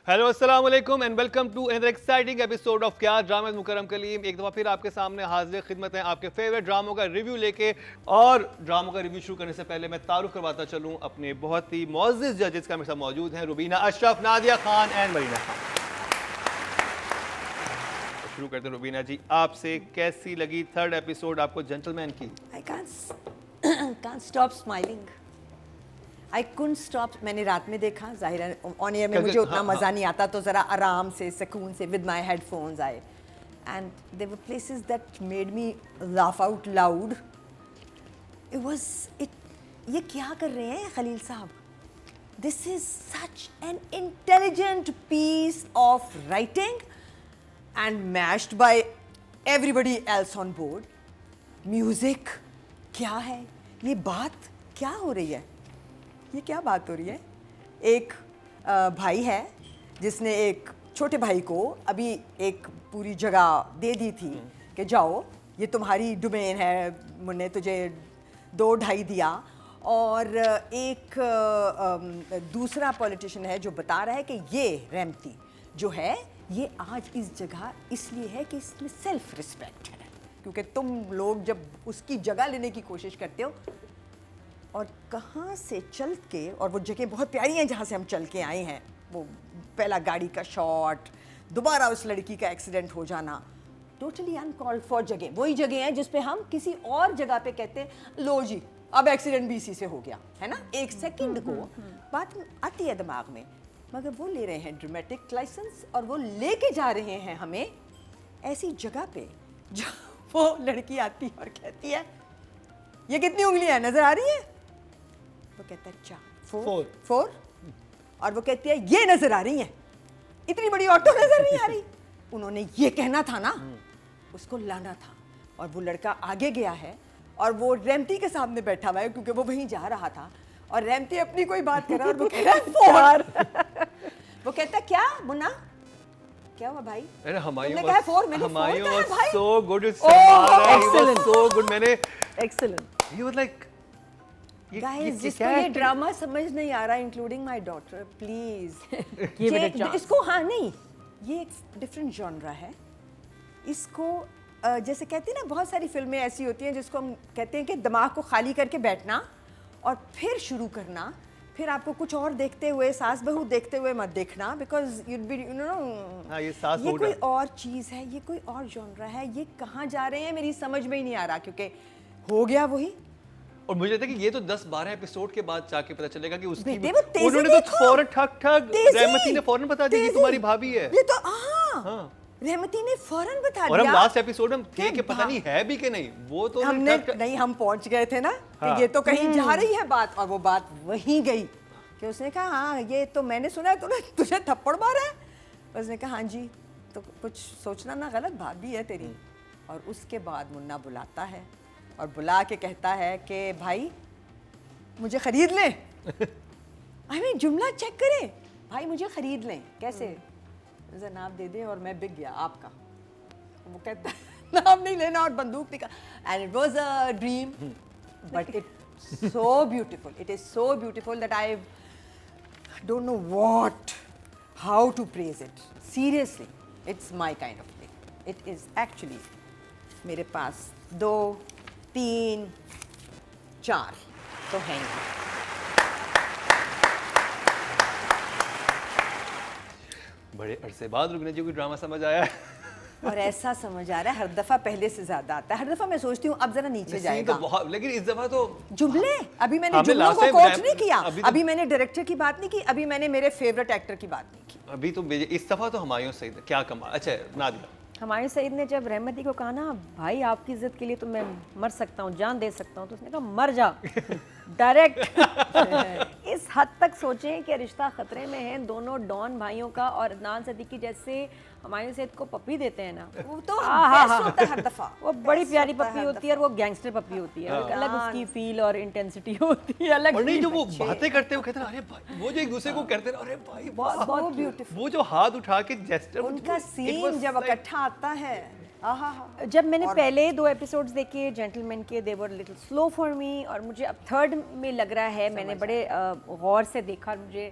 Hello अस्सलाम वालेकुम and welcome to another exciting episode of क्या ड्रामा मुकरम कलीम। एक दफ़ा फिर आपके सामने हाजिर खिदमत है आपके फेवरेट ड्रामों का रिव्यू लेके। और ड्रामों का रिव्यू शुरू करने से पहले मैं तारुफ करवाता चलूँ अपने बहुत ही मोअज़्ज़िज़ जजेस का मेरे साथ मौजूद हैं रुबीना अशरफ, नादिया खान एंड मरीना खान। शुरू करते हैं रुबीना जी, आपसे कैसी लगी थर्ड एपिसोड आपको जेंटलमैन की? I can't stop smiling. I couldn't stop. मैंने रात में देखा, जाहिर है ऑन एयर में मुझे उतना मज़ा नहीं आता, तो ज़रा आराम से सुकून से विद माई हेडफोन्स आए and there were places that made me laugh out loud. ये क्या कर रहे हैं खलील साहब? This is such an intelligent piece of writing and mashed by everybody else on board. Music क्या है? ये बात क्या हो रही है? ये क्या बात हो रही है? एक भाई है जिसने एक छोटे भाई को अभी एक पूरी जगह दे दी थी कि जाओ ये तुम्हारी डोमेन है, मैंने तुझे 2-2.5 दिया. और एक दूसरा पॉलिटिशियन है जो बता रहा है कि ये रहमती जो है ये आज इस जगह इसलिए है कि इसमें सेल्फ रिस्पेक्ट है, क्योंकि तुम लोग जब उसकी जगह लेने की कोशिश करते हो और कहाँ से चल के, और वो जगह बहुत प्यारी है जहाँ से हम चल के आए हैं, वो पहला गाड़ी का शॉट, दोबारा उस लड़की का एक्सीडेंट हो जाना, टोटली अनकॉल्ड फॉर जगह. वही जगह है जिस पे हम किसी और जगह पे कहते हैं लो जी अब एक्सीडेंट भी इसी से हो गया है ना. एक सेकंड को बात आती है दिमाग में, मगर वो ले रहे हैं ड्रामेटिक लाइसेंस और वो लेके जा रहे हैं हमें ऐसी जगह पे जहाँ वो लड़की आती है और कहती है ये कितनी उंगलियां नजर आ रही है? वो कहता है 4 और वो कहती है ये नजर आ रही है, इतनी बड़ी ऑटो नजर नहीं आ रही. उन्होंने ये कहना था ना, उसको लाना था. और वो लड़का आगे गया है और वो रेमती के सामने बैठा हुआ है क्योंकि वो वहीं जा रहा था और रेमती अपनी कोई बात कर रहा है और वो कह रहा है 4. वो कहता है क्या मुन्ना, क्या हुआ भाई? अरे हमारी तुमने कहा 4, मैंने 4 कहा भाई. so good, it's excellent. so good. मैंने Excellent. he was like guys जिसको ये ड्रामा समझ नहीं आ रहा, including my daughter, please Give it a chance. इसको, हाँ नहीं, ये एक डिफरेंट जॉनरा है. इसको जैसे कहते हैं ना, बहुत सारी फिल्में ऐसी होती हैं जिसको हम कहते हैं कि दिमाग को खाली करके बैठना और फिर शुरू करना, फिर आपको कुछ और देखते हुए, सास बहू देखते हुए मत देखना, because you'd be you know ये कोई और चीज़ है, ये कोई और जॉनरा है. ये कहाँ जा रहे हैं मेरी समझ में ही नहीं आ रहा, क्योंकि हो गया वही. और मुझे लगता है कि ये तो 10-12 एपिसोड के बाद जाके पता चलेगा कि उसकी बेटे वो तेजी उन्होंने तो फौरन ठग रहमती ने फौरन बता दी कि तुम्हारी भाभी है. ये तो हाँ, रहमती ने फौरन बता दिया. और हम लास्ट एपिसोड में थे कि पता नहीं है भी कि नहीं, वो तो हमने नहीं, हम पहुंच गए थे ना कि ये तो कहीं जा रही है बात, और वो बात वहीं गई कि उसने कहा हाँ ये तो मैंने सुना है तूने तुझे थप्पड़ मारा है. उसने कहा हाँ जी, तो कुछ सोचना ना, गलत भाभी है तेरी. और उसके बाद मुन्ना बुलाता है और बुला के कहता है कि भाई मुझे खरीद लें. आई मीन जुमला चेक करें, भाई मुझे खरीद लें. कैसे? मुझे नाम दे दे और मैं बिक गया आपका. वो कहता है नाम नहीं लेना और बंदूक निकाल. And it was a dream but it so beautiful, it is so beautiful that I don't know what how to praise it. Seriously it's my kind of thing. It is actually, मेरे पास 2, 3, 4 तो हैं ही. बड़े अरसे बाद रुबीना जी को drama समझ आया. और ऐसा समझ आ रहा है हर दफा पहले से ज्यादा आता है. हर दफा मैं सोचती हूँ अब जरा नीचे जाएगा. तो बहुत, लेकिन इस दफा तो जुमले, अभी मैंने जुमलों को कोच नहीं किया, अभी मैंने डायरेक्टर की बात नहीं की, अभी मैंने मेरे फेवरेट एक्टर की बात नहीं की. अभी तो इस दफा तो हुमायूं सईद क्या कमाल. अच्छा नादिया, हुमायूं सईद ने जब रहमती को कहा ना भाई आपकी इज्जत के लिए तो मैं मर सकता हूँ, जान दे सकता हूँ, तो उसने कहा मर जा. डायरेक्ट इस हद तक सोचें कि रिश्ता खतरे में है दोनों डॉन भाइयों का. और अदनान सिद्दीकी जैसे हुमायूं सईद को पप्पी देते हैं ना, वो तो बेस्ट होता है हर दफा. वो बड़ी प्यारी पप्पी होती है और वो गैंगस्टर पप्पी होती है. एक अलग उसकी फील और इंटेंसिटी होती है, अलग. और नहीं जो वो बातें करते हैं वो कहते हैं अरे भाई, वो जो एक दूसरे को करते हैं अरे भाई बहुत ब्यूटीफुल. वो जो हाथ उठा के जेस्चर, उनका सीन जब इकट्ठा आता है, जब मैंने पहले 2 एपिसोड्स देखे जेंटलमैन के, they were little slow for me. और मुझे अब थर्ड में लग रहा है, मैंने बड़े गौर से देखा, मुझे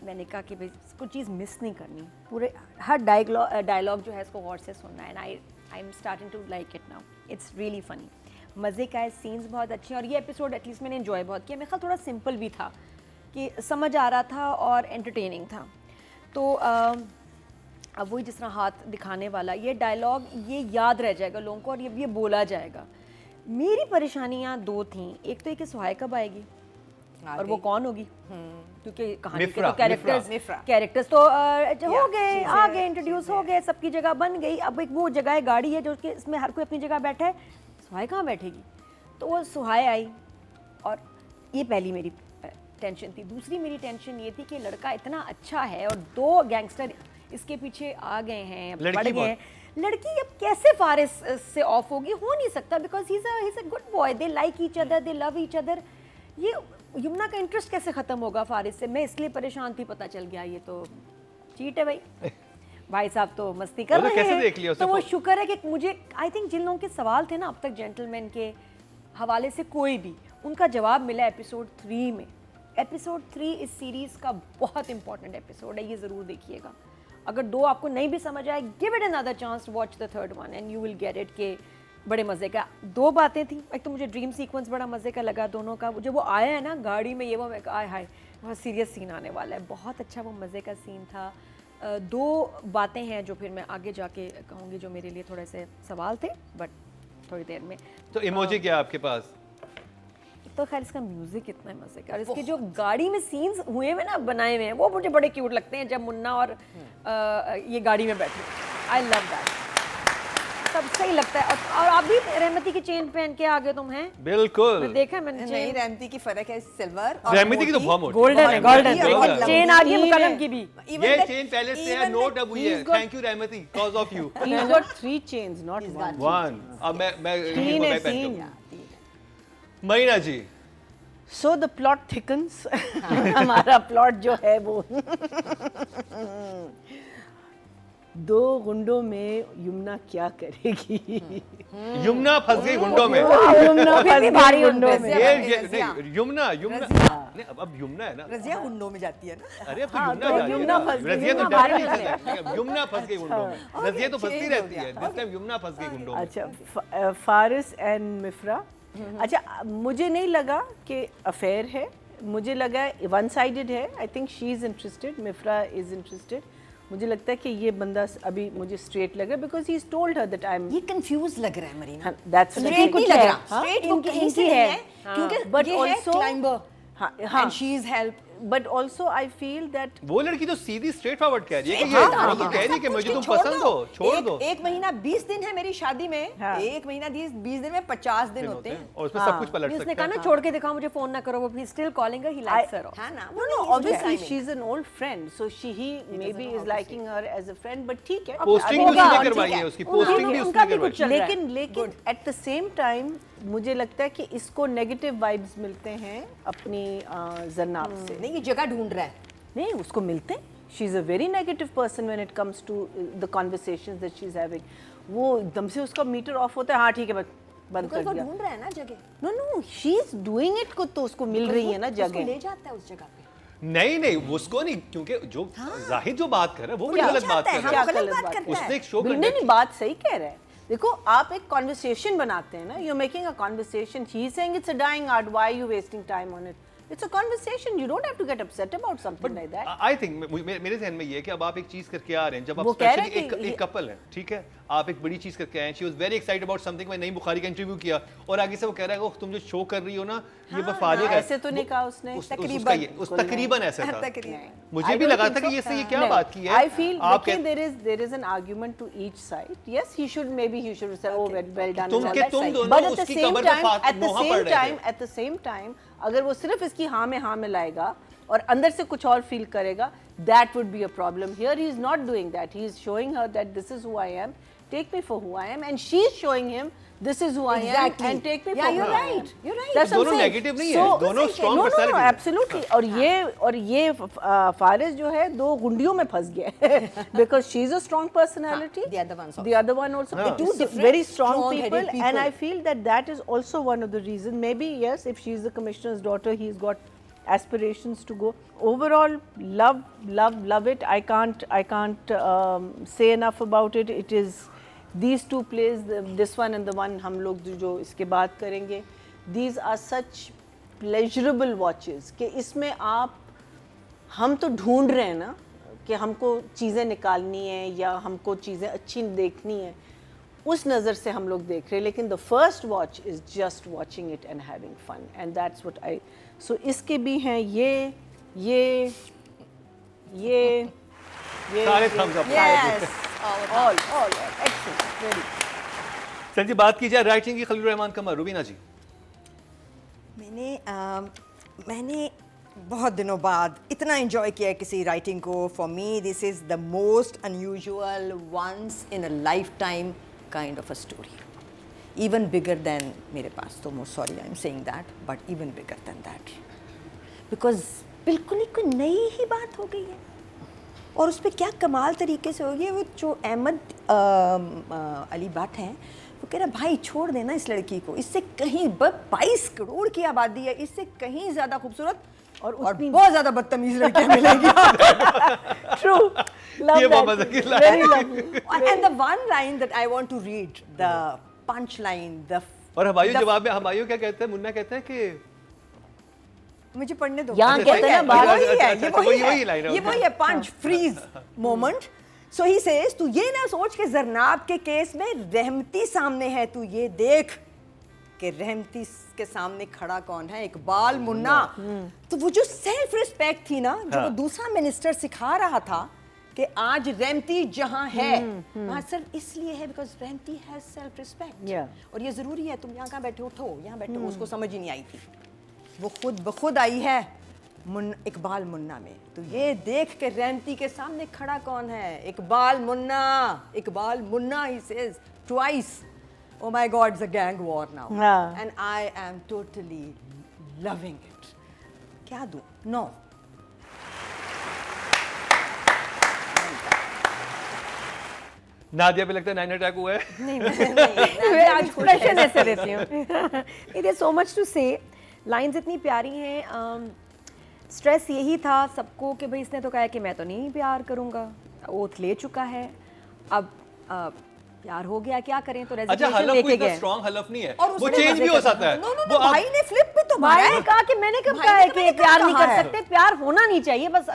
मैंने कहा कि भाई कुछ चीज़ मिस नहीं करनी, पूरे हर डायलॉग जो है इसको गौर से सुनना है, and I am starting to like it now, it's really funny, मज़े का है, सीन्स बहुत अच्छे हैं, और ये एपिसोड एटलीस्ट मैंने इन्जॉय बहुत किया। मेरे ख्याल थोड़ा सिंपल भी था कि समझ आ रहा था और एंटरटेनिंग था। तो अब वही जिस तरह हाथ दिखाने वाला ये डायलॉग ये याद रह जाएगा लोगों को और ये बोला जाएगा। मेरी परेशानियाँ दो थीं, एक तो ये कि सुहाय कब आएगी और वो कौन होगी, क्योंकि कहानी के तो कैरेक्टर्स तो हो गए, आ गए, इंट्रोड्यूस हो गए, सबकी जगह बन गई। अब एक वो जगह है, गाड़ी है जो कि इसमें हर कोई अपनी जगह बैठा है, सुहाय कहाँ बैठेगी? तो वो सुहाय आई और ये पहली मेरी टेंशन थी। दूसरी मेरी टेंशन ये थी कि लड़का इतना अच्छा है और दो गैंगस्टर इसके पीछे आ गए हैं, बढ़ गए हैं, लड़की अब कैसे फारिस से ऑफ होगी? हो नहीं सकता, because he is a good boy, they like each other, they love each other. ये यमुना का इंटरेस्ट कैसे खत्म होगा फारिस से? मैं इसलिए परेशान थी, पता चल गया ये तो चीट है भाई। भाई साहब तो मस्ती कर रहे हैं, तो वो शुक्र है कि मुझे आई थिंक जिन लोगों के सवाल थे ना अब तक जेंटलमैन के हवाले से कोई भी, उनका जवाब मिला एपिसोड 3 में। एपिसोड 3 इस सीरीज़ का बहुत इंपॉर्टेंट एपिसोड है, ये ज़रूर देखिएगा। अगर दो आपको नहीं भी समझ आए, give it another chance, watch the third one and you will get it के बड़े मज़े का। दो बातें थी, एक तो मुझे ड्रीम सीक्वेंस बड़ा मज़े का लगा दोनों का, जब वो आया है ना गाड़ी में, ये वो मैं आय हाय बहुत सीरियस सीन आने वाला है, बहुत अच्छा वो मज़े का सीन था। दो बातें हैं जो फिर मैं आगे जाके कहूँगी जो मेरे लिए थोड़े से सवाल थे, बट थोड़ी देर में। तो इमोजी क्या आपके पास? तो खैर इसका म्यूजिक कितना मजे का, और इसके जो गाड़ी में सीन्स हुए हुए ना बनाए हुए हैं वो मुझे बड़े क्यूट लगते हैं, जब मुन्ना और ये गाड़ी में बैठे, आई लव दैट, सब सही लगता है। और आप भी रहमती की चेन पहन के आ गए तुम हैं? बिल्कुल, मैं देखा मैंने नहीं, रहमती की फर्क है, सिल्वर और रहमती की तो बहुत मोटी, गोल्डन है, गोल्डन चेन आ गई मुकरम की भी। ये चेन पहले से है, नोट अब हुई है। Thank you Rahmati, because of you. He's got 3 chains, not one. अब मैं 3 है, 3 महीना जी। So the plot thickens. हमारा प्लॉट जो है वो दो गुंडों में यमुना क्या करेगी? यमुना फंस गई गुंडों में। यमुना फंस गई गुंडों में। नहीं, यमुना नहीं, अब यमुना है ना, रजिया गुंडों में जाती है ना। अरे अब तो यमुना जा रही है, रजिया तो डेफिनेटली चल रहा है, यमुना फंस गई गुंडों में, रजिया तो फंसती रहती है, दिस टाइम यमुना फंस गई गुंडों में। अच्छा, फारिस एंड मिफ्रा। अच्छा, मुझे नहीं लगा कि अफेयर है, मुझे लगा वन साइडेड है। I think she is interested, मिफ्रा इज़ इंटरेस्टेड। मुझे लगता है कि ये बंदा अभी मुझे स्ट्रेट लग रहा है, because he is told her that I am, ये कंफ्यूज लग रहा है मरीना। दैट्स स्ट्रेट नहीं लग रहा, स्ट्रेट वो कहीं से है, क्योंकि But ये है also- क्लाइंबर हाँ, and she is help। But also I feel that वो लड़की तो सीधी स्ट्रेट फॉरवर्ड कह रही है कि हाँ, वो तो कह रही है कि मुझे तुम छोड़ पसंद हो, छोड़ दो। एक महीना 20 दिन है मेरी शादी में, हाँ। एक महीना 20 दिन में 50 दिन होते हैं। और उसमें सब कुछ पलट उसने सकता कहा है। ना छोड़ के दिखाओ मुझे, फोन ना करो, वो भी still calling her, he likes her. हाँ ना, No, no, obviously she's an old friend, so he maybe is liking her as a friend, but ठीक है। पोस्टिंग भी उसने करवाई है, उसकी पोस्टिंग भी उसने करवाई है। लेकिन एट द सेम टाइम मुझे लगता है कि इसको नेगेटिव वाइब्स मिलते हैं अपनी जन्नाब से। नहीं, ये जगह ढूंढ रहा है। नहीं, उसको मिलते हैं। She is a very negative person when it comes to the conversations that she is having. वो एकदम से उसका मीटर ऑफ होता है, हाँ ठीक है बंद कर वो दिया। ढूंढ रहा है ना जगह, no no, she is doing it, को तो उसको मिल रही है ना उसको जगह। ले जाता है उस जगह पे। नहीं उसको नहीं, क्योंकि जो जाहिद जो बात कर रहा है वो बड़ी क्या गलत बात चाहता है? कर रहा हाँ, है। गलत बात करता है। उसने एक शो नहीं नहीं, बात सही कह रहा है। देखो, आप एक कॉन्वर्सेशन बनाते हैं ना, you making a conversation, he is saying it's a dying art, why you wasting time on it? It's a conversation. You don't have to get upset about something like that. I think मेरे ज़हन में ये है कि अब आप एक चीज करके आ रहे हैं, जब आप वो कह रहे स्पेशली हैं कि एक कपल है, ठीक है, आप एक बड़ी चीज करके आए हैं, she was very excited about something. मैं नई बुखारी का इंटरव्यू किया और आगे से वो कह रहा है कि तुम जो शो कर रही हो ना, ये बफारिग है। ऐसे तो नहीं कहा उसने। तकरीबन ऐसा था। तकरीबन। मुझे भी लगा था कि ये सही क्या बात की है। I feel आप there is an argument to each side. Yes, he should say, oh well done. तुम के तुम दोनों But at the उसकी same कब्र पे time, नोहा पड़ रहे थे। at the same time, अगर वो सिर्फ इसकी हाँ में लाएगा और अंदर से कुछ और फील करेगा, that would be a problem. Here he is not doing that. He is showing her that this is who I am. Take me for who I am, and she is showing him this is who I am, and take me for who I am. You're right. That's what I'm दोनों saying. Negative नहीं है, दोनों strong No, personality. absolutely. और ये फारिस जो है दो गुंडियों में फंस गया है, because she is a strong personality. The other ones also. The other one also. हाँ. Two different very strong strong-headed people, and I feel that is also one of the reasons. Maybe yes, if she is the commissioner's daughter, he's got aspirations to go. Overall, love it. I can't say enough about it. It is these two plays, this one and the one हम लोग जो इसके बात करेंगे, these are such pleasurable watches कि इसमें आप हम तो ढूंढ रहे हैं ना कि हमको चीज़ें निकालनी है या हमको चीज़ें अच्छी देखनी है, उस नज़र से हम लोग देख रहे हैं, लेकिन the first watch is just watching it and having fun and that's what I so इसके भी हैं ये सारे thumbs up. Yes. all excellent very संजी, बात की जाए राइटिंग की, खलील रहमान कमर, रुबीना जी। मैंने बहुत दिनों बाद इतना एंजॉय किया है किसी राइटिंग को. For me this is the most unusual, once in a lifetime kind of a story. Even bigger than मेरे पास, तो most sorry I am saying that, but even bigger than that, because बिल्कुल ही कोई नई ही बात हो गई है और उस पर क्या कमाल तरीके से हो गई है. वो जो अहमद अली भट्ट हैं, वो कह रहा भाई छोड़ देना इस लड़की को, इससे कहीं 22 करोड़ की आबादी है, इससे कहीं ज़्यादा खूबसूरत और बहुत ज़्यादा बदतमीज लड़कियाँ मिलेंगी. true love ये that बहुत मजे की line very है। lovely And the one line that I want to read, the punch line, और हमायूं जवाब में, हमायूं क्या कहते हैं, मुन्ना कहते हैं कि मुझे पढ़ने दो. यहाँ अच्छा, कहते हैं ना, ये बात- वही है, अच्छा, ये अच्छा, वही वही है, line है, ये okay. वही है punch freeze moment. So he says, तू ये ना सोच के जरनाब के केस में रहमती सामने है, तू ये देख कि रहमती के सामने खड़ा कौन है, इकबाल मुन्ना. तो वो जो सेल्फ रिस्पेक्ट थी ना, जो वो दूसरा मिनिस्टर सिखा रहा था कि आज रहमती जहां है वहां सिर्फ इसलिए है because Rahmati has self respect. Yeah. और ये जरूरी है. तुम यहाँ कहाँ बैठे, उठो यहाँ बैठो. उसको समझ ही नहीं आई थी, वो खुद बखुद आई है इकबाल मुन्ना में. तो ये देख के रहमती के सामने खड़ा कौन है, Iqbal Munna. Iqbal Munna, he says twice, oh my god, it's a gang war now. हाँ. And I am totally loving it. क्या दूं? No. नादिया पे लगता है 9 अटैक हुआ है। नहीं, आज एक्सप्रेशन ऐसे देती हूँ. It is so much to say. Lines इतनी प्यारी हैं. स्ट्रेस यही था सबको कि भाई इसने तो कहा है कि मैं तो नहीं प्यार करूँगा, ओथ ले चुका है, अब प्यार हो गया, क्या करें. तो अच्छा, रेजिग्नेशन हलफ लेके कोई इतना गए. स्ट्रॉन्ग हलफ नहीं है, और वो उसने चेंज मजे भी हो कर- सकता है। नो, नो, वो नो, आप- भाई ने फ्लिप भी तो मारा भाई है. ने कहा कि मैंने कब भाई कहा ने है तो कि मैंने कब प्यार नहीं कहा कर है? सकते, प्यार होना नहीं चाहिए, बस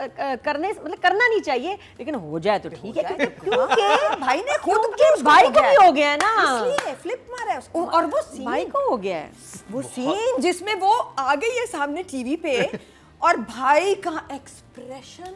करने मतलब करना नहीं चाहिए, लेकिन हो जाए तो ठीक है. क्योंकि भाई ने खुद क्योंकि उसको भाई हो को गया भी है. हो गया है ना, इसलिए फ्लिप मारा है उसको. और वो सीन, भाई को हो गया है. वो सीन जिसमें वो आ गई है सामने टीवी पे और भाई का एक्सप्रेशन,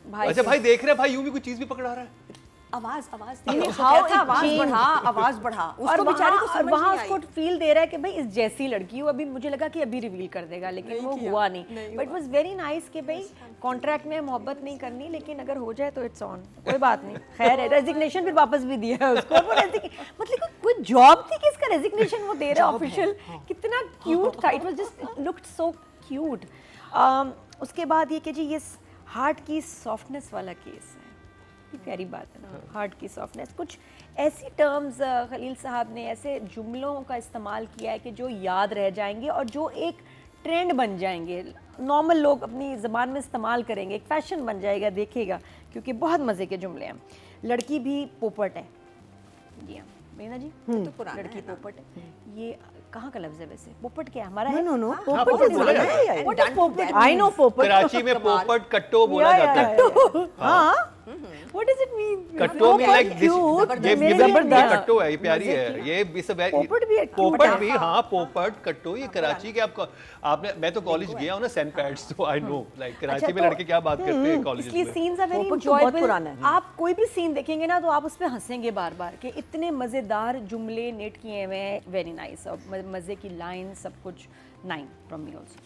भाई अच्छा भाई देख रहे हैं, भाई यूं भी कोई चीज भी पकड़ा रहा है। आवाज नहीं, उसको how क्या था, it आवाज changed. बढ़ा, आवाज बढ़ा. और उसको बेचारी को समझ वहाँ नहीं उसको आई. फील दे रहा है कि भाई इस जैसी लड़की हो. अभी मुझे लगा कि अभी रिवील कर देगा, लेकिन नहीं वो किया, हुआ नहीं. नहीं बट वाज वेरी नाइस कि भाई कॉन्ट्रैक्ट में मोहब्बत नहीं करनी, लेकिन अगर हो जाए तो इट्स ऑन, कोई बात नहीं. खैर है, रेजिग्नेशन फिर वापस भी दिया है उसको. वो मतलब कोई जॉब थी कि इसका रेजिग्नेशन वो दे रहा है ऑफिशियल. कितना क्यूट था, it was just looked so cute. उसके बाद ये कि जी ये हार्ट की सॉफ्टनेस वाला केस है, ये प्यारी बात है ना, हार्ट की सॉफ्टनेस. कुछ ऐसी टर्म्स खलील साहब ने, ऐसे जुमलों का इस्तेमाल किया है कि जो याद रह जाएंगे और जो एक ट्रेंड बन जाएंगे, नॉर्मल लोग अपनी ज़बान में इस्तेमाल करेंगे, एक फैशन बन जाएगा, देखिएगा, क्योंकि बहुत मज़े के जुमले हैं. लड़की भी पोपट है. जी हाँ मीना जी, तो पुराना लड़की है ना. पोपट है. ये कहाँ का लफ्ज़ है वैसे? पोपट क्या है हमारा है? No, no. हाँ, Popat पोपट is बोला one. जाता है। What is पोपट? I know Popat. कराची में पोपट कट्टो बोला Yeah, जाता yeah, है। हाँ. What does it mean? कट्टो में लाइक दिस, ये मेरे लिए जबरदस्त नया। कट्टो है, ये प्यारी है, ये पोपट भी है, पोपट cute भी, है। हाँ पोपट कट्टो, ये कराची के आपने, मैं तो कॉलेज गया हूँ ना सेंट पैट्स, तो आई नो लाइक कराची में तो- लड़के क्या बात करते हैं कॉलेज इसलिए में। सीन्स आर वेरी पोपट तो बहुत एंजॉयबल. पुराना है. आप कोई भी सीन देखेंगे ना तो आप उस पे हंसेंगे बार बार कि इतने मज़ेदार जुमले नेट किए हुए हैं. Very nice. और मज़े की लाइन, सब कुछ 9 फ्रॉम मी आल्सो.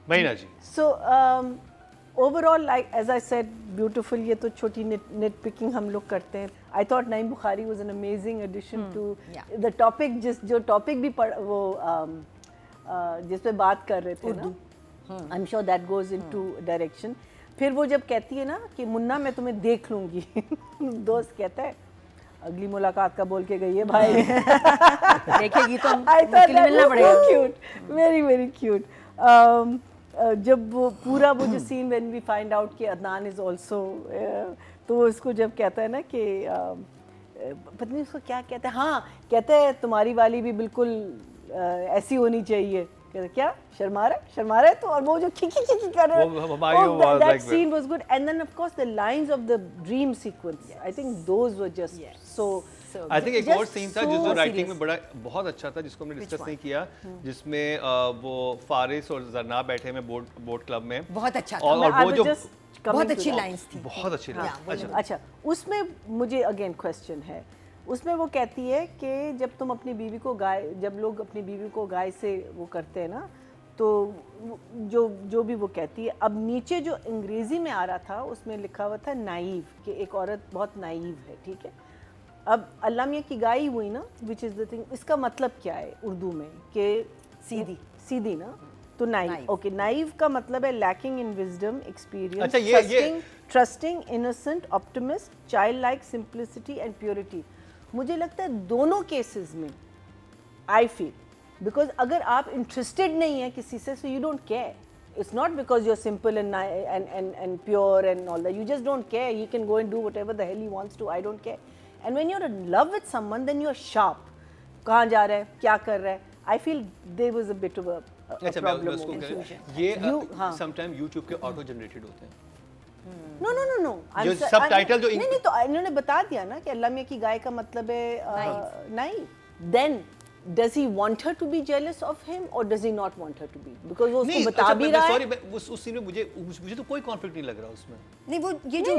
महीना जी, So overall, like as I said, beautiful. ये तो छोटी nitpicking हम लोग करते हैं. I thought Naeem Bukhari was an amazing addition to Yeah. the topic. जो topic भी वो जिस पे बात कर रहे थे ना, I'm sure that goes into direction. फिर वो जब कहती है ना कि मुन्ना मैं तुम्हें देख लूँगी, दोस्त कहता है अगली मुलाकात का बोल के गई है भाई। देखेगी तो I thought मुश्किल that मिलना was पड़ेगा। so cute, very very cute. जब वो पूरा वो जो scene when we find out कि अदनान is also तो वो इसको जब कहता है ना कि पता नहीं उसको क्या कहता है, हाँ कहता है तुम्हारी वाली भी बिल्कुल ऐसी होनी चाहिए, कहता है, क्या शर्मा रहा है तो, और वो जो खिखी कर रहा वो है, Humayun was that like scene was good. And then of course the lines of the dream sequence, I think those were just so I think एक just और सीन था so जो राइटिंग में serious. बड़ा बहुत अच्छा था जिसको हमने डिस्कस नहीं किया, जिसमें वो फारिस और जरना बैठे में बोट क्लब में, बहुत अच्छा था। और I वो was जो just coming बहुत to अच्छी that. लाइंस थी। बहुत अच्छी Yeah, लगी। वही अच्छा अच्छा, उसमें मुझे अगेन क्वेश्चन है, उसमें वो कहती है कि जब तुम अपनी बीवी को जब लोग अपनी बीवी को गाय से वो करते हैं ना, तो जो भी वो कहती है, अब नीचे जो अंग्रेजी में आ रहा था उसमें लिखा हुआ था नाइव, कि एक औरत बहुत नाइव है, ठीक है। अब अल्लाह मियां की गाय हुई ना, विच इज़ द थिंग, इसका मतलब क्या है उर्दू में, कि सीधी ना, तो नाइव, ओके, नाइव का मतलब है लैकिंग इन विजडम, एक्सपीरियंस, अच्छा, ये trusting, innocent, optimist, child like simplicity and purity. मुझे लगता है दोनों केसेस में आई फील, बिकॉज अगर आप इंटरेस्टेड नहीं है किसी से, so you don't care, it's not because you're simple and pure and all that, you just don't care, he can go and do whatever the hell he wants to, I don't care. And when you're in love with someone, then you're sharp, कहाँ जा रहा है, क्या कर रहा है, I feel there was a bit of a अच्छा, मैं problem उसको over कह there. ये हाँ. समटाइम YouTube के ऑटो जनरेटेड होते हैं। No. जो subtitle जो नहीं तो इन्होंने बता दिया ना कि अल्लाह मियां की गाय का मतलब है naive. Then does he want her to be jealous of him or does he not want her to be? Because वो उसको बता भी रहा है। सॉरी, उस सीन में मुझे तो कोई कॉन्फ्लिक्ट नहीं लग रहा उसमें। नहीं, वो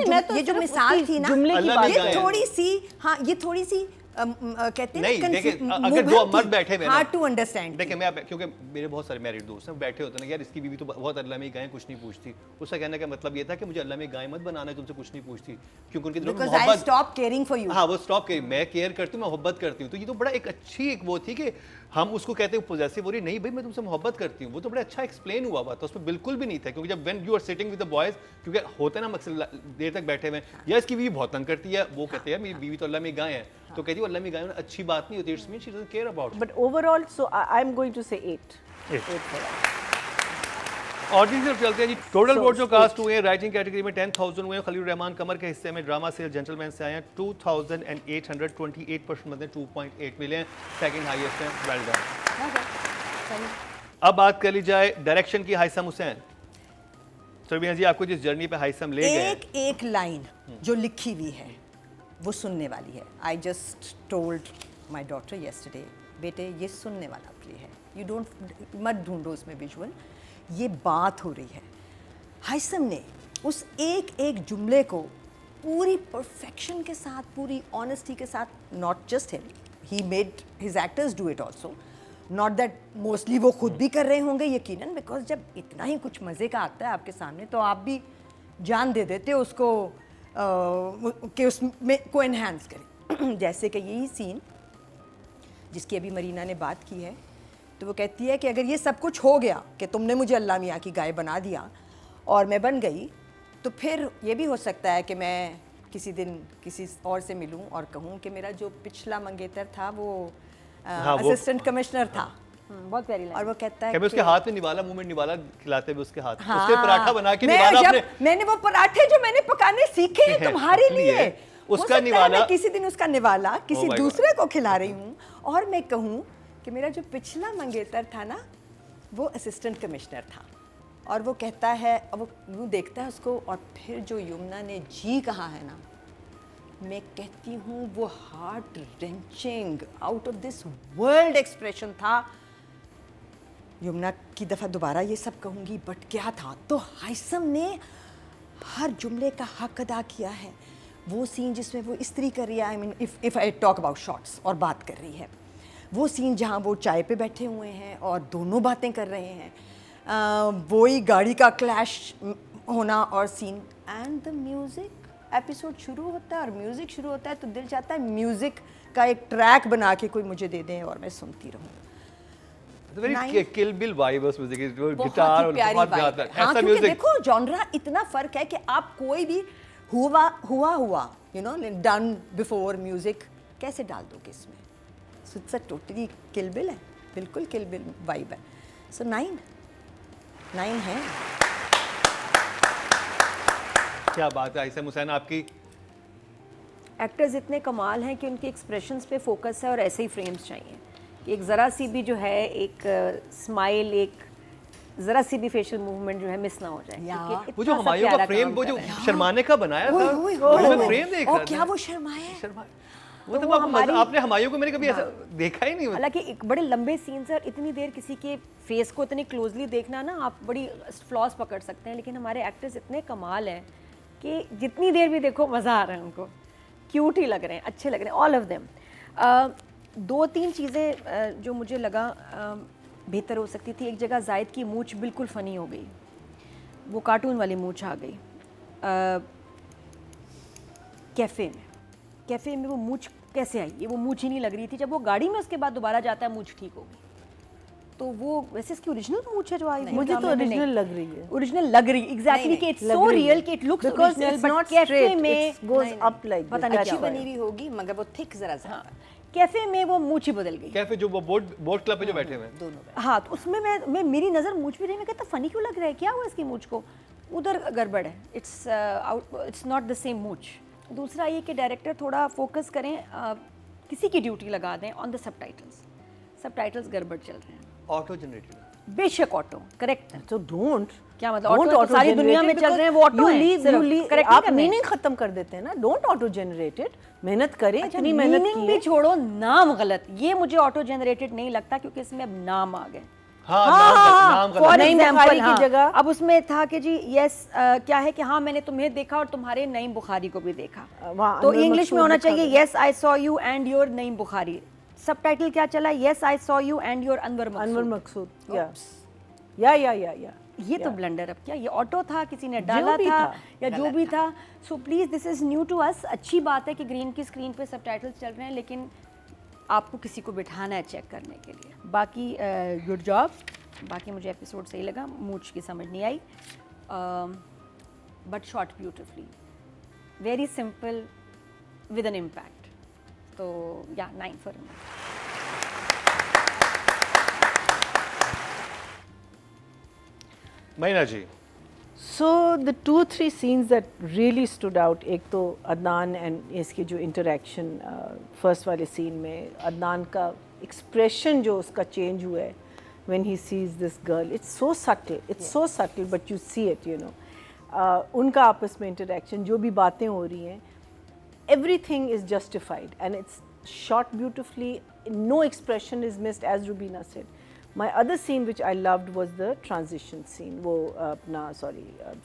मैं ये जो मिसाल थी ना, जुमले की अल्लाह बात भी ये गाय है। थोड़ी सी, हाँ ये थोड़ी सी कहते हैं नहीं, ना, देखिए, confuse- अगर दो मुबहम मर्द थी, बैठे हुए हैं hard ना, to understand देखिए क्योंकि मेरे बहुत सारे मैरिड दोस्त हैं, बैठे होते हैं ना, यार इसकी बीवी तो बहुत अल्लाह में गायें कुछ नहीं पूछती, उसका कहने का मतलब ये था कि मुझे अल्लाह में गाय मत बनाना है, तुमसे कुछ नहीं पूछती, क्योंकि उनकी दिलों में because I मोहब्बत, stop caring for you। हाँ वो स्टॉप करी, मैं केयर करती हूँ, मैं मोहब्बत करती हूँ, तो ये तो बड़ा एक अच्छी एक वो थी कि हम उसको कहते हैं पॉजेसिव हो रही, नहीं भाई मैं तुमसे मोहब्बत करती हूँ, वो तो बड़ा अच्छा एक्सप्लेन हुआ था, उसमें बिल्कुल भी नहीं था, क्योंकि जब when you are sitting with the boys, क्योंकि होते हैं ना अक्सर देर तक बैठे हुए, या इसकी बीवी बहुत तंग करती है, वो कहते हैं मेरी बीवी तो अल्लाह में गाय है, तो कहती है अल्लाह में गाय अच्छी बात नहीं होती, it's mean she doesn't care about. But overall, so I'm going to say 8. 8 for us. Audience की तरफ चलते हैं जी। टोटल वोट जो कास्ट हुए हैं राइटिंग कैटेगरी में 10,000 हुए हैं। खलील रहमान कमर के हिस्से में ड्रामा से जेंटलमैन से आए हैं 2,828% मतलब 2.8 मिले हैं, सेकंड हाईएस्ट हैं। Well done. अब बात कर ली जाए डायरेक्शन की। हाइसम हुसैन, सरबिया जी आपको जिस जर्नी पे हाइसम ले गए, एक लाइन जो लिखी हुई है वो सुनने वाली है। I just told my daughter yesterday, बेटे ये सुनने वाला प्ले है, यू डोंट मत ढूंढो उसमें विजुअल, ये बात हो रही है। हाइसम ने उस एक जुमले को पूरी परफेक्शन के साथ, पूरी ऑनेस्टी के साथ, not just him, he made his actors do it also, not that mostly वो खुद भी कर रहे होंगे यकीनन, बिकॉज जब इतना ही कुछ मज़े का आता है आपके सामने तो आप भी जान दे देते हो उसको कि उसमें को एनहांस करें। जैसे कि यही सीन जिसकी अभी मरीना ने बात की है, तो वो कहती है कि अगर ये सब कुछ हो गया कि तुमने मुझे अल्लाह मियाँ की गाय बना दिया और मैं बन गई, तो फिर ये भी हो सकता है कि मैं किसी दिन किसी और से मिलूं और कहूं कि मेरा जो पिछला मंगेतर था वो असिस्टेंट कमिश्नर था। बहुत प्यारी और वो कहता है कि उसके हाथ में निवाला, मुंह में निवाला खिलाते हुए उसके हाथ, हाँ, उसके पराठा बना के निवाला अपने, मैंने वो पराठे जो मैंने पकाने सीखे हैं तुम्हारे इसलिए लिए, उसका निवाला, मैं किसी दिन उसका निवाला किसी my दूसरे को खिला रही हूँ और मैं कहूँ कि मेरा जो पिछला मंगेतर था ना वो असिस्टेंट कमिश्नर था। और वो कहता है, वो यूँ देखता है उसको, और फिर जो यमुना ने जी कहा है ना, मैं कहती हूँ वो heart wrenching, out of this world expression था। यमुना की दफ़ा दोबारा ये सब कहूँगी, बट क्या था, तो हाइसम ने हर जुमले का हक अदा किया है। वो सीन जिसमें वो इस्त्री कर रही है, I mean if I talk about shots, और बात कर रही है, वो सीन जहाँ वो चाय पे बैठे हुए हैं और दोनों बातें कर रहे हैं, वही गाड़ी का क्लैश होना और scene, and the music, episode शुरू होता है और म्यूज़िक शुरू होता है तो दिल चाहता है म्यूज़िक का एक ट्रैक बना के कोई मुझे दे दें और मैं सुनती रहूँ। वेरी किल बिल वाइब्स म्यूजिक, वो बहुत गिटार ही और प्यारी बहुत vibe ज्यादा है। हाँ, ऐसा क्योंकि म्यूजिक। देखो जॉनरा इतना फर्क है कि आप कोई भी हुआ you know, done before music, कैसे डाल दोगे इसमें? So it's a totally Kill Bill है, बिल्कुल Kill Bill vibe है. So 9 है. क्या बात है आयशा हुसैन आपकी। एक्टर्स इतने कमाल हैं कि उनके एक्सप्रेशंस पे फोकस है और ऐसे ही फ्रेम्स चाहिए कि एक ज़रा सी भी जो है एक स्माइल, एक ज़रा सी भी फेशियल मूवमेंट जो है मिस ना हो जाए। या, क्योंकि वो जो इतना सा हमायूं का प्यारा फ्रेम काम वो कर जो रहे हैं। शर्माने का बनाया था, ओए, वो मैं फ्रेम देख और रहा क्या था। वो शर्माए? वो तो वो हमारी- आपने हमायूं को मैंने कभी ऐसा देखा ही नहीं। हालांकि एक बड़े लंबे सीन्स और इतनी देर किसी के फेस को इतनी क्लोजली देखना ना, आप बड़ी फ्लॉस पकड़ सकते हैं, लेकिन हमारे एक्टर्स इतने कमाल हैं कि जितनी देर भी देखो मज़ा आ रहा है उनको, क्यूट ही लग रहे हैं, अच्छे लग रहे हैं ऑल ऑफ देम। 2-3 चीज़ें जो मुझे लगा बेहतर हो सकती थी। एक जगह जायद की मूंछ बिल्कुल फ़नी हो गई, वो कार्टून वाली मूंछ आ गई। कैफ़े में वो मूंछ कैसे आई? ये वो मूंछ ही नहीं लग रही थी। जब वो गाड़ी में उसके बाद दोबारा जाता है मूंछ ठीक हो गई। तो वो वैसे इसकी ओरिजिनल मूंछ है जो आई, मुझे तो ओरिजिनल लग रही है, ओरिजिनल लग रही एग्जैक्टली कि इट्स सो रियल कि it looks because original, it's but not cafe straight, में it goes up like पता this. नहीं अच्छी क्या बनी हुई होगी मगर वो थिक जरा सा. कैफे में वो मूंछ ही बदल गई। कैफे जो वो बोट क्लब पे जो बैठे हुए हैं, दोनों हाँ, तो उसमें मैं मेरी नज़र मूंछ पे रही, मैं कहता फनी क्यों लग रहा है, क्या हुआ इसकी मूंछ को? उधर गड़बड़ है, इट्स नॉट द सेम मूंछ। दूसरा ये कि डायरेक्टर थोड़ा फोकस करें, किसी की ड्यूटी लगा दें ऑन द सबटाइटल्स गड़बड़ चल रहे हैं। Auto generated. बेशक ऑटो करेक्ट है, तो डोंट क्या मतलब ऑटो तो सारी दुनिया में चल रहे हैं, वो ऑटो है सिर्फ, आप मीनिंग खत्म कर देते हैं ना, डोंट ऑटो जनरेटेड, मेहनत करें, इतनी मेहनत मीनिंग की भी है। छोड़ो, नाम गलत, ये मुझे ऑटो जनरेटेड नहीं लगता क्योंकि इसमें अब नाम आ गए। हाँ, नाम For गलत। नईम example, बुखारी की हाँ, जगह- अब उसमें था कि जी यस क्या है कि हाँ मैंने तुम्हें देखा और तुम्हारे नईम बुखारी को भी देखा, वहाँ तो अनवर इंग्लिश में मकसूद होना लिखा चाहिए गया। Yes I saw you and your Naeem Bukhari. Subtitle क्या चला? Yes I saw you and your Anwar Anwar Maqsood. Maqsood, या ये तो ब्लंडर अब क्या, ये ऑटो था, किसी ने डाला भी था था, या जो भी था। So please this is new to us. अच्छी बात है कि ग्रीन की स्क्रीन पे सबटाइटल्स चल रहे हैं, लेकिन आपको किसी को बिठाना है चेक करने के लिए। बाकी गुड जॉब, बाकी मुझे एपिसोड सही लगा, मूछ की समझ नहीं आई, but shot beautifully, very simple with an impact. तो या 9 फॉर मी। महीना जी। So the 2-3 scenes that really stood out, एक तो अदनान एंड इसकी जो इंटरेक्शन फर्स्ट वाले सीन में, अदनान का एक्सप्रेशन जो उसका चेंज हुआ है when he sees this girl, it's so subtle but you see it, you know. उनका आपस में इंटरेक्शन, जो भी बातें हो रही हैं, everything is justified and it's shot beautifully, no expression is missed, as Rubina said. My other scene which I loved was the transition scene, वो अपना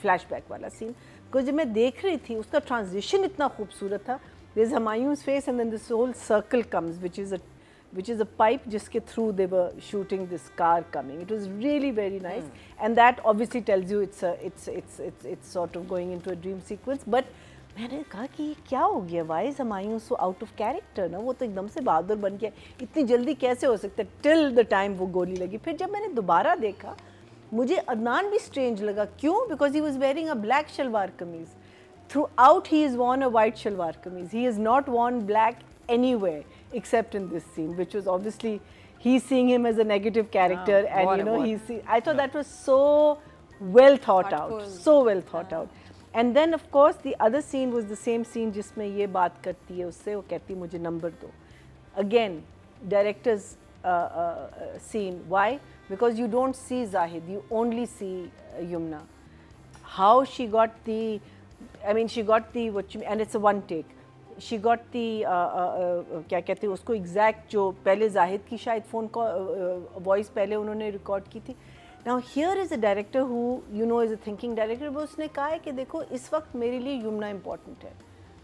flashback वाला scene, because जब मैं देख रही थी उसका transition इतना खूबसूरत था. There's Humayun's face and then this whole circle comes, which is a pipe जिसके through they were shooting this car coming. It was really very nice, and that obviously tells you it's sort of going into a dream sequence. But मैंने कहा कि क्या हो गया, why is Humayun so out of character ना, वो तो एकदम से बहादुर बन गया, इतनी जल्दी कैसे हो सकता है, टिल द टाइम वो गोली लगी। फिर जब मैंने दोबारा देखा मुझे अदनान भी स्ट्रेंज लगा, क्यों? Because he was wearing a black shalwar kameez, throughout he is worn a white shalwar kameez, he is not worn black anywhere except in this scene, which was obviously he's seeing him as a negative character, and you know I thought that was so well thought out, so well thought out. And then of course the other scene was the same scene जिसमें ये बात करती है उससे, वो कहती है मुझे नंबर दो. Again, director's scene. Why? Because you don't see Zahid, you only see Yumna. How she got the, I mean she got the and it's a one take. She got the क्या कहते हैं उसको exact, जो पहले जाहिद की शायद phone call voice पहले उन्होंने रिकॉर्ड की थी. Now here is a director who you know is a thinking director, वो उसने कहा है कि देखो इस वक्त मेरे लिए युमना इंपॉर्टेंट है,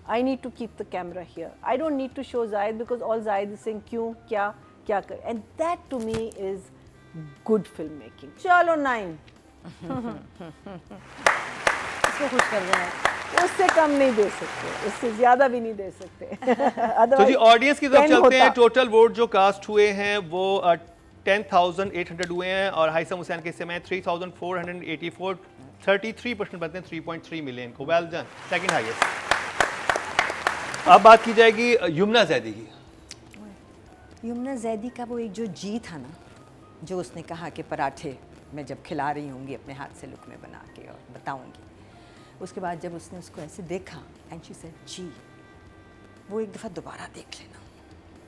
I need to keep the camera here, I don't need to show Zahid because all Zahid is saying क्यों क्या कर, and that to me is good film making. चलो 9 इसको खुश कर रहे हैं, उससे कम नहीं दे सकते, उससे ज्यादा भी नहीं दे सकते. तो जी ऑडियंस की तरफ चलते हैं. टोटल वोट जो कास्ट हुए हैं वो 10,800 हुए हैं और हाइसम हुसैन के हिस्से में 3,484, 33% बनते हैं 3.3 मिलियन को. Well done, second highest. अब बात की जाएगी यमुना जैदी की। यमुना जैदी का वो एक जो जी था ना, जो उसने कहा कि पराठे मैं जब खिला रही होंगी अपने हाथ से लुक में बना के और बताऊंगी, उसके बाद जब उसने उसको ऐसे देखा एंड शी सेड जी, वो एक दफ़ा दोबारा देख लेना,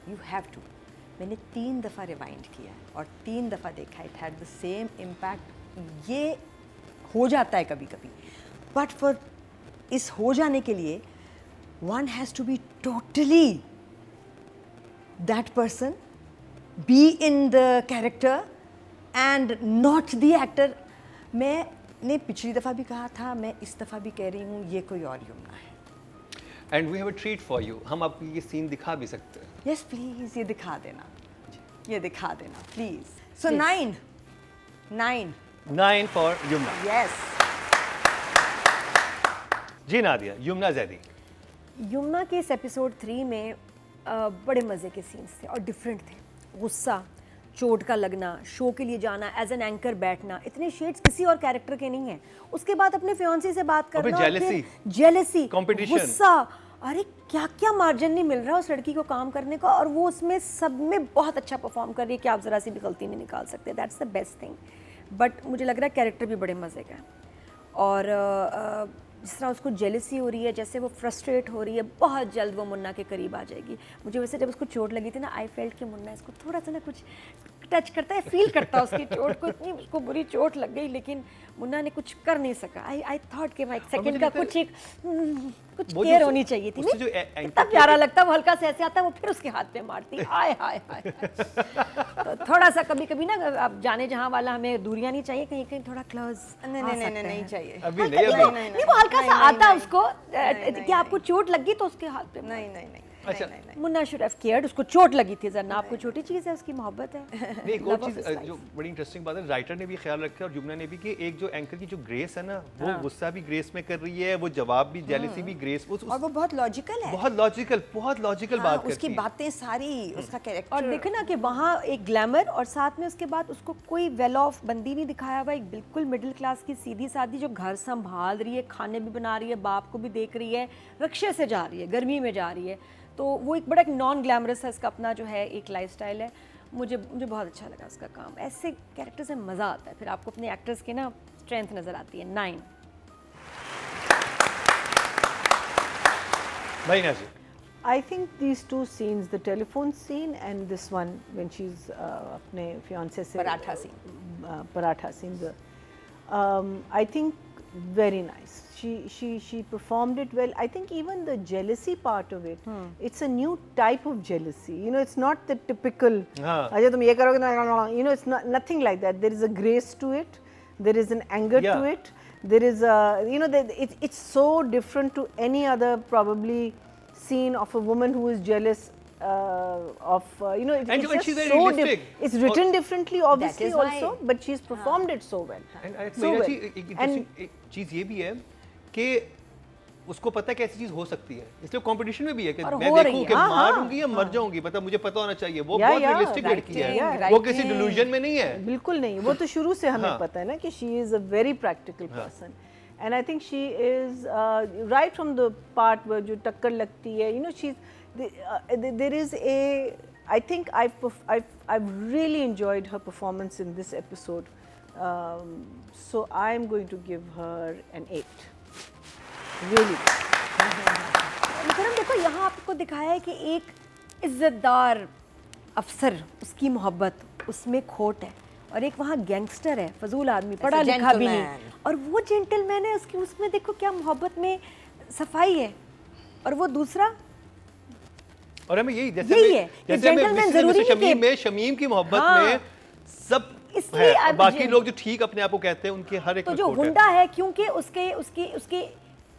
यू हैव टू। मैंने 3 दफ़ा रिवाइंड किया और 3 दफ़ा देखा, it had the same impact. ये हो जाता है कभी कभी, बट फॉर इस हो जाने के लिए one has to be totally that person, be in the character and not the actor। मैंने पिछली दफ़ा भी कहा था, मैं इस दफ़ा भी कह रही हूँ, ये कोई और यमुना है। And we have a treat for you, हम आपको ये सीन दिखा भी सकते हैं। यस प्लीज़, ये दिखा देना, ये दिखा देना please. So 9 for Yamuna. Yes. जी नादिया, यमुना जैदी। यमुना के इस एपिसोड 3 में बड़े मज़े के सीन्स थे और डिफरेंट थे। गुस्सा, चोट का लगना, शो के लिए जाना, एज एन एंकर बैठना, इतने शेड्स किसी और कैरेक्टर के नहीं हैं। उसके बाद अपने फियांसी से बात करना, जेलसी, कंपटीशन, गुस्सा, अरे क्या क्या मार्जिन नहीं मिल रहा उस लड़की को काम करने का, और वो उसमें सब में बहुत अच्छा परफॉर्म कर रही है कि आप ज़रा सी भी गलती नहीं निकाल सकते। That's the best thing. But मुझे लग रहा है कैरेक्टर भी बड़े मज़े का है, और जिस तरह उसको जेलसी हो रही है, जैसे वो फ्रस्ट्रेट हो रही है, बहुत जल्द वो मुन्ना के करीब आ जाएगी। मुझे वैसे जब उसको चोट लगी थी ना, आई फेल्ट कि मुन्ना इसको थोड़ा सा ना कुछ टच करता है, फील करता है उसकी चोट को, इतनी उसको बुरी चोट लग गई, लेकिन मुन्ना ने कुछ कर नहीं सका। आई थॉट कि एक सेकंड का कुछ केयर होनी चाहिए थी। इतना प्यारा लगता, वो हल्का से ऐसे आता, वो फिर उसके हाथ पे मारती, हाय हाय हाय। तो थोड़ा सा कभी कभी ना, अब जाने जहाँ वाला हमें दूरियां नहीं चाहिए, कहीं कहीं थोड़ा क्लोज। नहीं चाहिए, अभी नहीं, वो हल्का सा आता उसको कि आपको चोट लगी तो उसके हाथ पे नहीं। अच्छा, मुन्ना शुड हैव केयर्ड, उसको चोट लगी थी जरा, आपको छोटी चीज़ है, उसकी मोहब्बत है। नहीं, एक और चीज़ जो बड़ी इंटरेस्टिंग बात है, राइटर ने भी ख्याल रखा और यमुना ने भी, कि एक जो एंकर की जो ग्रेस है ना, वो गुस्सा भी ग्रेस में कर रही है, वो जवाब भी, जेलसी भी ग्रेस, और वो बहुत लॉजिकल है, बहुत लॉजिकल बात करती है, उसकी बातें सारी, उसका कैरेक्टर। और देखो ना कि वहाँ एक ग्लैमर, और साथ में उसके बाद उसको कोई वेल ऑफ बंदी नहीं दिखाया हुआ, एक बिल्कुल मिडिल क्लास की सीधी सादी जो घर संभाल रही है, खाने भी बना रही है, बाप को भी देख रही है, रिक्शे से जा रही है, गर्मी में जा रही है। तो वो एक बड़ा एक नॉन ग्लैमरस है, इसका अपना जो है एक लाइफस्टाइल है। मुझे बहुत अच्छा लगा उसका काम। ऐसे कैरेक्टर से मज़ा आता है, फिर आपको अपने एक्टर्स की ना स्ट्रेंथ नज़र आती है। 9 भाई Nazi. I think these two scenes, the telephone scene and this one when she's अपने fiancé से paratha scene, I think very nice. She performed it well. I think even the jealousy part of it, it's a new type of jealousy. You know, it's not the typical. अच्छा तुम ये करोगे ना, you know, it's not nothing like that. There is a grace to it. There is an anger to it. There is a, you know, it's so different to any other probably scene of a woman who is jealous of, you know, it's just she's very so realistic. It's written differently obviously That is why. also, but she's performed it so well. So well. एक interesting चीज़ ये भी है कि उसको पता है कैसी चीज हो सकती है, इसलिए कंपटीशन में भी है कि मैं देखूं कि मारूंगी या मर जाऊंगी, मतलब मुझे पता होना चाहिए। वो बहुत रियलिस्टिक लड़की है, वो किसी डिल्यूजन में नहीं है, बिल्कुल नहीं। वो तो शुरू से हमें पता है ना कि she is a very practical person, and I think she is right from the part वो जो टक्कर लगती है, you know, she there is a, I think I've really enjoyed her performance in this episode, so I'm going to give her an 8. Really. मुकरम देखो, यहाँ आपको दिखाया है कि एक इज्जतदार अफसर, उसकी मोहब्बत, उसमें खोट है, और एक वहाँ गैंगस्टर है, फजूल आदमी, पढ़ा लिखा भी नहीं, और वो जेंटलमैन है, उसकी उसमें देखो क्या मोहब्बत में सफाई है, और वो दूसरा, और हमें यही जैसे जेंटलमैन जरूरी नहीं में शमीम की मोहब्बत में सब है, बाकी लोग जो ठीक अपने आप को कहते हैं उनके हर एक तो जो हुंडा है, क्योंकि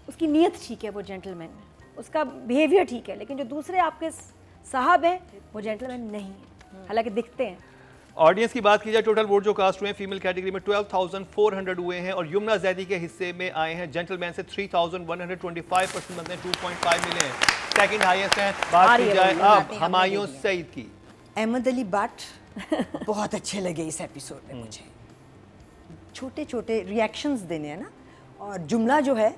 उसकी नीयत ठीक है, वो जेंटलमैन है, उसका बिहेवियर ठीक है, लेकिन जो दूसरे आपके साहब हैं वो जेंटलमैन नहीं है, हालांकि दिखते हैं। ऑडियंस की बात की जाए, टोटल वोट जो कास्ट हुए हैं फीमेल कैटेगरी में 12,400 हुए हैं, और यमुना जैदी के हिस्से में आए हैं जेंटलमैन से 3,125% बनते हैं, 2.5 मिले हैं, सेकंड हाईएस्ट हैं। बात की जाए अब हमायूं सईद की। अहमद अली बट बहुत अच्छे लगे इस एपिसोड में मुझे, छोटे छोटे रिएक्शंस देने हैं ना, और जुमला जो है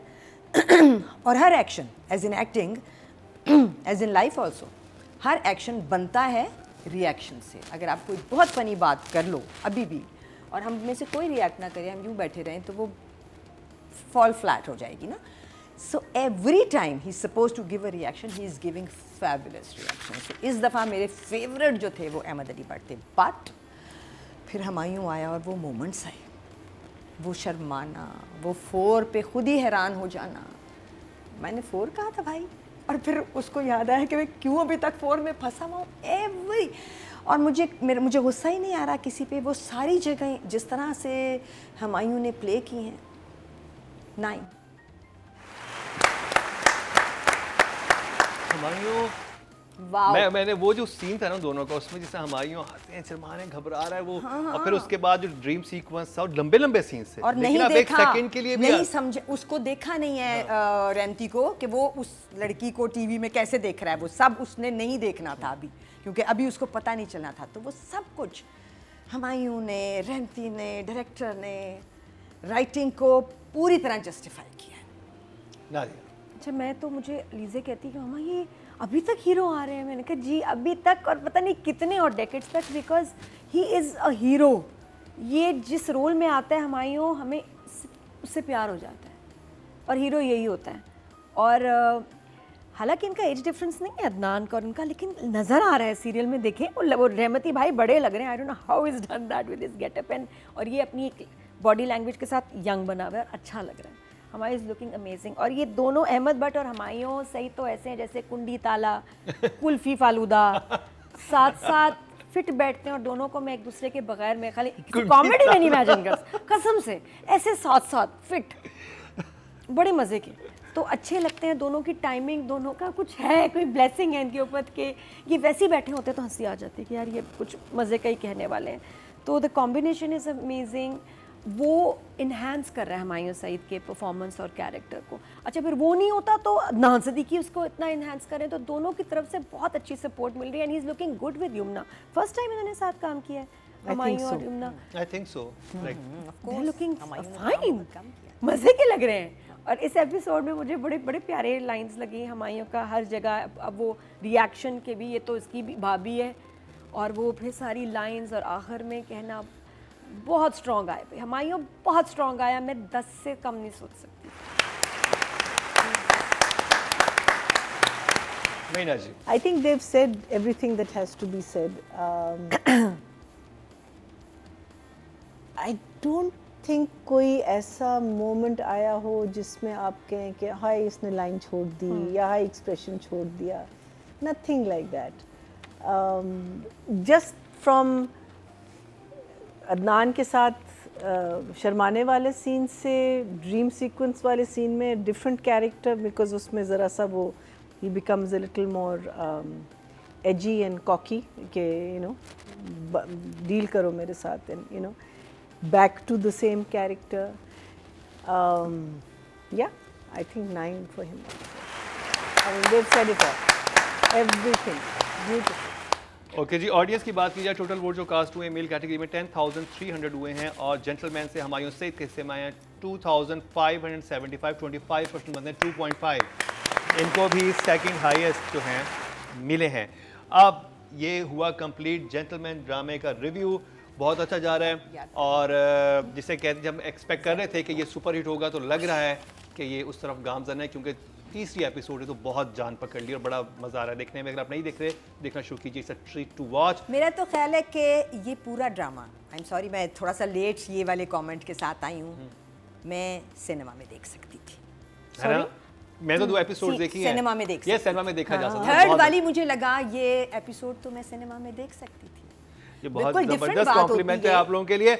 और हर action as in acting as in life also, हर एक्शन बनता है रिएक्शन से। अगर आप कोई बहुत फनी बात कर लो अभी भी और हम में से कोई रिएक्ट ना करे, हम यूँ बैठे रहें, तो वो फॉल फ्लैट हो जाएगी ना। So every time he is suppose to give a reaction, he is giving fabulous reaction. So इस दफ़ा मेरे फेवरेट जो थे वो अहमद अली भट्ट थे, बट फिर हुमायूं आया और वो मोमेंट्स आए, वो शर्माना, वो 4 पे खुद ही हैरान हो जाना। मैंने 4 कहा था भाई, और फिर उसको याद आया कि मैं क्यों अभी तक 4 में फंसा हुआ हूँ। एवरी, और मुझे गुस्सा ही नहीं आ रहा किसी पे, वो सारी जगह जिस तरह से हुमायूं ने प्ले की हैं, 9। हुमायूं, वाओ। मैंने वो जो सीन था ना दोनों का, उसमें जैसे हुमायूं हंसते हैं, शर्माने, घबरा रहा है वो, और फिर उसके बाद जो ड्रीम सीक्वेंस था, लंबे लंबे सीन से, और लेकिन नहीं आप एक देखा, सेकंड के लिए भी नहीं समझे, उसको देखा नहीं है रेमती को कि वो उस लड़की को टीवी में कैसे देख रहा है, वो सब उसने नहीं देखना था अभी, क्योंकि अभी उसको पता नहीं चलना था। तो वो सब कुछ हुमायूं ने, रेमती ने, डायरेक्टर ने राइटिंग को पूरी तरह जस्टिफाई किया है। नादिया, अच्छा, मैं तो, मुझे लीजे कहती कि मामा ये अभी तक हीरो आ रहे हैं। मैंने कहा जी अभी तक, और पता नहीं कितने और डेकेड्स तक, because he is a hero. ये जिस रोल में आता है हुमायूं, हमें उससे प्यार हो जाता है, और हीरो यही होता है। और हालांकि इनका एज डिफरेंस नहीं है अदनान का और इनका, लेकिन नज़र आ रहा है सीरियल में, देखें वो रहमती भाई बड़े लग रहे हैं। आई don't know how is done that with his getup and, और ये अपनी बॉडी लैंग्वेज के साथ यंग बना हुआ है, अच्छा लग रहा है। हमारी इज़ लुकिंग अमेजिंग। और ये दोनों अहमद भट्ट और हुमायूं सही तो ऐसे हैं जैसे कुंडी ताला, कुल्फी फालूदा, साथ साथ फिट बैठते हैं, और दोनों को मैं एक दूसरे के बगैर में खाली कॉमेडी में नहीं इमेजिन कर, कसम से ऐसे साथ साथ फिट, बड़े मज़े के। तो अच्छे लगते हैं, दोनों की टाइमिंग, दोनों का कुछ है, कोई ब्लेसिंग है इनके ऊपर के ये वैसे ही बैठे होते तो हंसी आ जाती कि यार ये कुछ मज़े का ही कहने वाले हैं। तो द कॉम्बिनेशन इज़ अमेजिंग। वो इन्हांस कर रहा है हुमायूं सईद के परफॉर्मेंस और कैरेक्टर को। अच्छा, फिर वो नहीं होता तो अदनान सिद्दीकी उसको इतना इन्हांस करें, तो दोनों की तरफ से बहुत अच्छी सपोर्ट मिल रही है। And he is looking good with Yamuna. First time इन्होंने साथ काम किया है, हुमायूं और Yamuna. I think so, like they are looking fine, मज़े के लग रहे हैं। और इस एपिसोड में मुझे बड़े बड़े प्यारे लाइंस लगी हुमायूं का हर जगह। अब वो रिएक्शन के भी, ये तो इसकी भी भाभी है, और वो फिर सारी लाइंस और आखिर में कहना बहुत स्ट्रॉन्ग आया। हुमायूं बहुत स्ट्रॉन्ग आया, मैं 10 से कम नहीं सोच सकती। Meena ji, I think they've said everything that has to be said. I don't think कोई ऐसा मोमेंट आया हो जिसमें आप कहें कि हाय इसने लाइन छोड़ दी या हाय एक्सप्रेशन छोड़ दिया। Nothing like that. Just from Adnan के साथ शर्माने वाले सीन से ड्रीम सीक्वेंस वाले सीन में डिफरेंट कैरेक्टर, बिकॉज उसमें ज़रा सा वो he becomes a little more edgy and cocky के यू नो डील करो मेरे साथ, and you know back to the same character. Yeah I think 9 for him. I mean they've said it all, everything beautiful. Okay जी, audience की बात की जाए, total vote जो कास्ट हुए मेल कैटेगरी में 10,300 हुए हैं, और जेंटलमैन से हुमायूं सईद के हिस्से में आए हैं 2,575, 25% बनते हैं 2.5। इनको भी सेकंड हाईएस्ट जो हैं मिले हैं। अब ये हुआ कंप्लीट जेंटलमैन ड्रामे का रिव्यू, बहुत अच्छा जा रहा है, और जिसे कहते जब एक्सपेक्ट कर रहे थे कि ये सुपर हिट होगा, तो लग रहा है कि ये उस तरफ गामजन है, क्योंकि तीसरी एपिसोड है तो बहुत जान पकड़ ली और बड़ा मजा आ रहा है देखने में। अगर आप नहीं देख रहे, देखना शुरू कीजिए, it's a treat to watch. मेरा तो ख्याल है कि ये पूरा ड्रामा, आई एम सॉरी मैं थोड़ा सा लेट ये वाले कमेंट के साथ आई हूँ, मैं सिनेमा में देख सकती थी। है ना? मैं तो 2 एपिसोड देखी हैं। सिनेमा में देख सकती। ये सिनेमा में देखा जा सकता है। थर्ड बहुत- वाली मुझे लगा ये एपिसोड तो मैं सिनेमा में देख सकती थी। ये बहुत बिल्कुल different जबरदस्त बात होती कॉम्प्लीमेंट है है। आप लोगों के लिए।